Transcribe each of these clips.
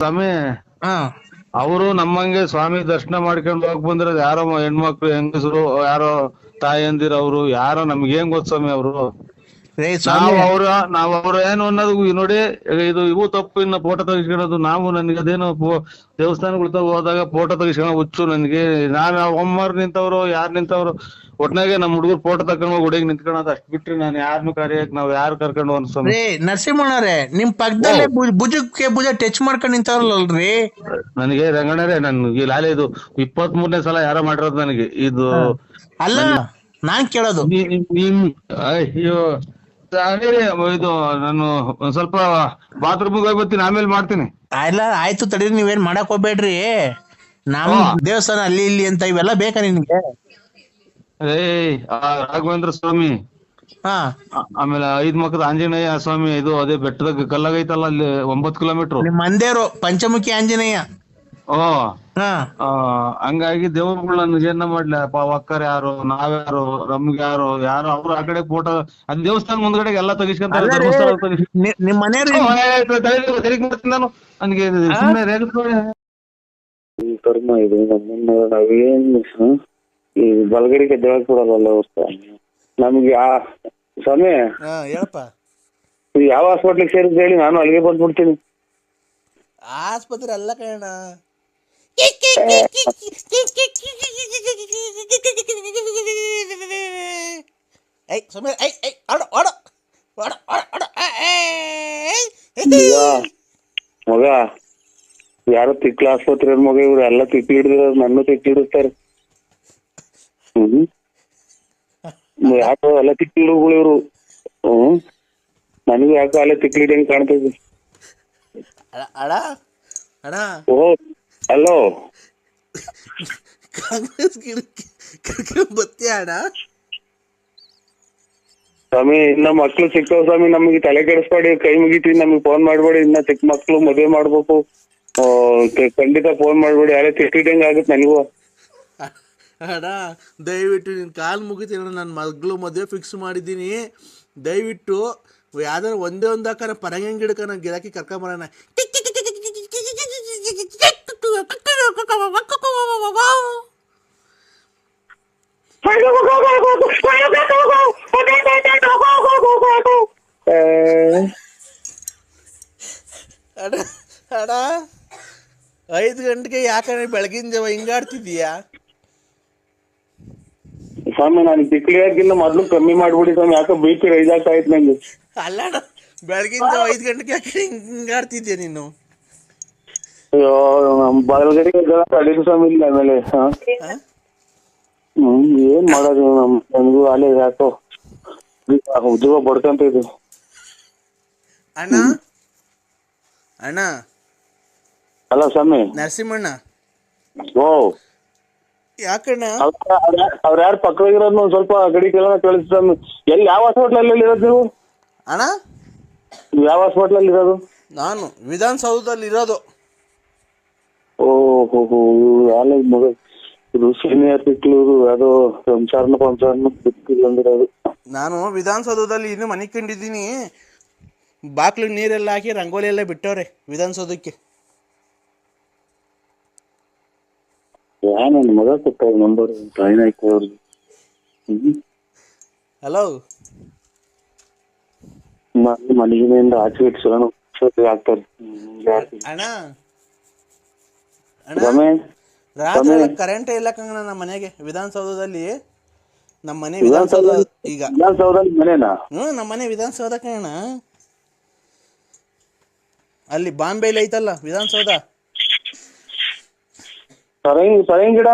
ಸ್ವಾಮಿ ಹಾ ಅವರು ನಮ್ಮಂಗೆ ಸ್ವಾಮಿ ದರ್ಶನ ಮಾಡ್ಕೊಂಡು ಹೋಗ್ ಬಂದಿರೋದು ಯಾರೋ ಹೆಣ್ಮಕ್ಳು ಹೆಂಗಸರು ಯಾರೋ ತಾಯಂದಿರ ಅವರು ಯಾರೋ ನಮ್ಗೆ ಏನ್ ಗೊತ್ತು ಸ್ವಾಮಿ ಅವರು. ರೇ ನಾವು ಸ್ವಾಮಿ, ಅವ್ರ ಏನು ಅನ್ನೋದು ನೋಡಿ ಇದು ಇವು ತಪ್ಪು. ಇನ್ನ ಫೋಟೋ ತೆಗಿಸ್ಕೊಳ್ಳೋದು ನಾವು ನನಗೆ ಅದೇನೋ ದೇವಸ್ಥಾನಗಳ ಹೋದಾಗ ಫೋಟೋ ತೆಗಿಸ್ಕೊಳ್ಳೋ ಹುಚ್ಚು ನನಗೆ. ನಾನು ಒಮ್ಮರ್ ನಿಂತವ್ರು ಯಾರು ನಿಂತವ್ರು ಒಟ್ನಾಗೆ ನಮ್ ಹುಡುಗರು ಫೋಟೋ ತಕೊಂಡ್ ಹೋಗಿ ಹುಡುಗಿ ನಿಂತ್ಕೊಳ್ಳೋದು ಅಷ್ಟ್ ಬಿಟ್ರಿ ನಾನು ಯಾರನ್ನು ಕರೆಯಕ್ ನಾವ್ ಯಾರು ಕರ್ಕೊಂಡು ಹೋಗ್ ಸ್ವಾಮಿ. ರೇ ನರಸಿಂಹಣ್ಣವ್ರೆ, ನಿಮ್ ಓ ಪಕ್ಕದಲ್ಲೇ ಭುಜಕ್ಕೆ ಭುಜ ಟಚ್ ಮಾಡ್ಕೊಂಡು ನಿಂತವ್ರಲ್ರಿ. ನನಗೆ ರಂಗಣ್ಣರೇ ನನ್ಗೆ ಲಾಲೆ ಇದು 23ನೇ ಸಲ ಯಾರೋ ಮಾಡಿರೋದು ನನಗೆ ಇದು. ಅಲ್ಲ, ನಾನ್ ಕೇಳೋದು ನಿಮ್ ಅಯ್ಯೋ ಅದೇ ಇದು ನಾನು ಒಂದ್ ಸ್ವಲ್ಪ ಬಾತ್ರೂಮ್ಗೆ ಹೋಗಿ ಬರ್ತೀನಿ, ಆಮೇಲೆ ಮಾಡ್ತೀನಿ. ಎಲ್ಲ ಆಯ್ತು ತಡೀರಿ, ನೀವೇನ್ ಮಾಡಕ್ ಹೋಗ್ಬೇಡ್ರಿ. ನಮ್ ಓ ದೇವಸ್ಥಾನ ಅಲ್ಲಿ ಇಲ್ಲಿ ಅಂತ ಇವೆಲ್ಲ ಬೇಕಾ ನಿನ್ಗೆ? ರಾಘವೇಂದ್ರ ಸ್ವಾಮಿ, ಹಾ ಆಮೇಲೆ 5 ಮುಖದ ಆಂಜನೇಯ ಸ್ವಾಮಿ, ಇದು ಅದೇ ಬೆಟ್ಟದಾಗ ಕಲ್ಲಾಗೈತಲ್ಲ ಅಲ್ಲಿ 9 ಕಿಲೋಮೀಟರ್. ನಿಮ್ ಮಂದೇರು ಪಂಚಮುಖಿ ಆಂಜನೇಯ. ಓ ಹಾ ಹಂಗಾಗಿ ದೇವ್ರುಗಳು ನನ್ಗೆ ಏನ ಮಾಡ್ಲಿ ಒಕ್ಕರ್ ಯಾರು ನಾವ್ಯಾರು ನಮ್ಗೆ ಯಾರು ಯಾರು ಅವ್ರು ಆ ಕಡೆ ಫೋಟೋ ಅಲ್ಲಿ ದೇವಸ್ಥಾನ ಮುಂದ್ಗಡೆ ಎಲ್ಲ ತೆಗಿಸ್ಕೊಂತಾರೆ, ಅಲ್ಲ ರೀ, ಧರ್ಮಸ್ಥಳ ನಿಮ್ ಮನೆಯವ್ರು ಮಾಡ್ತೀನಿ ನಾನು. ನನಗೆ ಸುಮ್ಮನೆ ರೇಗಿಸ್ಕೊಳ್ಳಿ. ಈ ಕರ್ಮ ಇದು ನಮ್ಮನ್ನ ನಾವೇನ್ ಈ ಬಲಗಡಿಗೆ ದೇವಕ್ಕೆ ಕೊಡಲ್ಲ ನಮ್ಗೆ ಆ ಸ್ವಾಮಿ ಹೇಳಪ್ಪ. ಯಾವ ಹಾಸ್ಪಿಟ್ಲಿಗೆ ಸೇರಿದ್ ಹೇಳಿ, ನಾನು ಅಲ್ಲಿಗೆ ಬಂದ್ಬಿಡ್ತೀನಿ. ಆಸ್ಪತ್ರೆ ಅಲ್ಲ ಕಣ, ಮಗ ಯಾರೋ ತಿಕ್ಲ ಆಸ್ಪತ್ರೆ ಮಗ, ಇವ್ರು ಎಲ್ಲ ತಿಕ್ಲಿ ಹಿಡಿದಿರೋದು, ನನ್ನ ತಿಕ್ಲಿ ಹಿಡಿಸ್ತಾರೆ. ಯಾಕೋ ಎಲ್ಲ ತಿಕ್ಲಿ ಹಿಡುಗಳು ಇವ್ರು. ನನಗೂ ಯಾಕೋ ಅಲ್ಲೇ ತಿಕ್ಲಿ ಹಿಡಿಯಂಗ್ ಕಾಣ್ತೈತಿ. ಓ ಹಲೋ, ಕಾಂಗ್ರೆಸ್ ಬತ್ತೀಯ ಅಣ್ಣ? ಸ್ವಾಮಿ ಇನ್ನ ಮಕ್ಳು ಸಿಕ್ಕವ್ ಸ್ವಾಮಿ, ನಮಗೆ ತಲೆ ಕೆಡಿಸ್ಬೇಡಿ, ಕೈ ಮುಗಿತೀವಿ, ನಮಗೆ ಫೋನ್ ಮಾಡ್ಬೇಡಿ. ಇನ್ನ ಚಿಕ್ಕ ಮಕ್ಳು ಮದುವೆ ಮಾಡ್ಬೇಕು, ಖಂಡಿತ ಫೋನ್ ಮಾಡ್ಬೇಡಿ. ಅಲ್ಲೇ ತಿಕ್ಕಿದಂಗ ಆಗುತ್ತೆ ನನಗೂ. ಅಣ್ಣ ದಯವಿಟ್ಟು ನಿನ್ ಕಾಲ್ ಮುಗಿತೀನಿ, ನನ್ನ ಮಗಳು ಮದುವೆ ಫಿಕ್ಸ್ ಮಾಡಿದ್ದೀನಿ. ದಯವಿಟ್ಟು ಯಾವ್ದಾರು ಒಂದೇ ಒಂದು ಹಾಕ ಪರಂಗಿ ಗಿಡಕ ನಾನು ಗಿರಾಕಿ ಕರ್ಕೊಂಬರೋಣ. ಅಣ್ಣ ಅಣ್ಣ 5 ಗಂಟೆಗೆ ಯಾಕಂದ್ರೆ ಬೆಳಗಿನ ಜಾವ ಹಿಂಗಾಡ್ತಿದೀಯಾ? ಸ್ವಾಮಿ ನಾನು ತಿಕ್ಲಿ ಹಾಕಿಲ್ಲ, ಮೊದ್ಲು ಕಮ್ಮಿ ಮಾಡ್ಬಿಡಿ ಸ್ವಾಮಿ, ಯಾಕೋ BP ರೈಸ್ ಆಗ್ತಾ ಇತ್ತು ನಂಗೆ. ಅಲ್ಲ ಅಣ್ಣ, ಬೆಳಗಿನ ಜಾವ 5 ಗಂಟೆಗೆ ಯಾಕೆ ಹಿಂಗಾಡ್ತಿದ್ಯಾ ನೀನು? ಅಯ್ಯೋ ನಮ್ ಬಲಗಡೆಗೆ ಅಡಿಗೆ ಸ್ವಾಮಿ ಇಲ್ಲ ಆಮೇಲೆ. ಏನ್ ಮಾಡೋದು ನನ್ಗೂ ಅಲ್ಲೇ ಯಾಕೋ ಉದ್ಯೋಗ ಬಡ್ಕಂತ ಇದು. ಅಣ್ಣ ಅಣ್ಣ ಅಲ್ಲ ಸ್ವಾಮಿ, ನರಸಿಂಹಣ್ಣ ಓ ಯಾಕಣ್ಣ? ಅವ್ರ ಯಾರು ಪಕ್ಕದಾಗಿರೋದು ಒಂದ್ ಸ್ವಲ್ಪ ಗಡಿ ಕೆಲ ಕಳಿಸ್ತಾನೆ. ಎಲ್ಲಿ ಯಾವ ಹಾಸ್ಪಿಟ್ಲಲ್ಲಿ ಇರೋದು ನೀವು? ಅಣ್ಣ ಯಾವ ಹಾಸ್ಪಿಟ್ಲಲ್ಲಿ ಇರೋದು? ನಾನು ವಿಧಾನಸೌಧದಲ್ಲಿ ಇರೋದು. ಓಹೋ ಯಾಲ ಮಗ, ಇದು ಸೀನಿಯರ್ ಸಿಕ್ಲೂರು ಅದು ಸಂಸಾರನ ಬಂದಿರೋದು. ನಾನು ವಿಧಾನಸೌಧದಲ್ಲಿ ಇನ್ನು ಮನೆ ಕಂಡಿದ್ದೀನಿ. ಬಾಕ್ಲಿಗೆ ನೀರೆಲ್ಲ ಹಾಕಿ ರಂಗೋಲಿ ಎಲ್ಲ ಬಿಟ್ಟವ್ರೆ ವಿಧಾನಸೌಧಕ್ಕೆ. ನನ್ನ ಮಗ ಕೊಟ್ಟ ನಂಬರ್ ಟ್ರೈನ್ ಹಾಕಿ ಅವ್ರಿಗೆ. ಹಲೋ, ಮನೆಗಿನಿಂದ ಆಚೆ ಇಟ್ಸೋಣ ಆಗ್ತಾರೆ. ಅಣ್ಣ ರಮೇಶ್ ರಾತ್ರಿ ಕರೆಂಟೇ ಇಲ್ಲ ಕಂಗಣ ನಮ್ಮ ಮನೆಗೆ. ವಿಧಾನಸೌಧದಲ್ಲಿ ನಮ್ಮ ಮನೆ ವಿಧಾನಸೌಧ ಈಗ. ವಿಧಾನಸೌಧದಲ್ಲಿ ಮನೆನಾ? ನಮ್ಮ ಮನೆ ವಿಧಾನಸೌಧ ಕಣ. ಅಲ್ಲಿ ಬಾಂಬೆಲಿ ಐತಲ್ಲ ವಿಧಾನಸೌಧ. ಪರಂಗಿ ಗಿಡ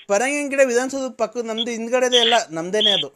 ಪರಂಗಿ ಗಿಡ ವಿಧಾನಸೌಧ ಪಕ್ಕ ನಮ್ದು ಹಿಂದ್ಗಡೆದೆ ಎಲ್ಲ ನಮ್ದೇನೆ ಅದು.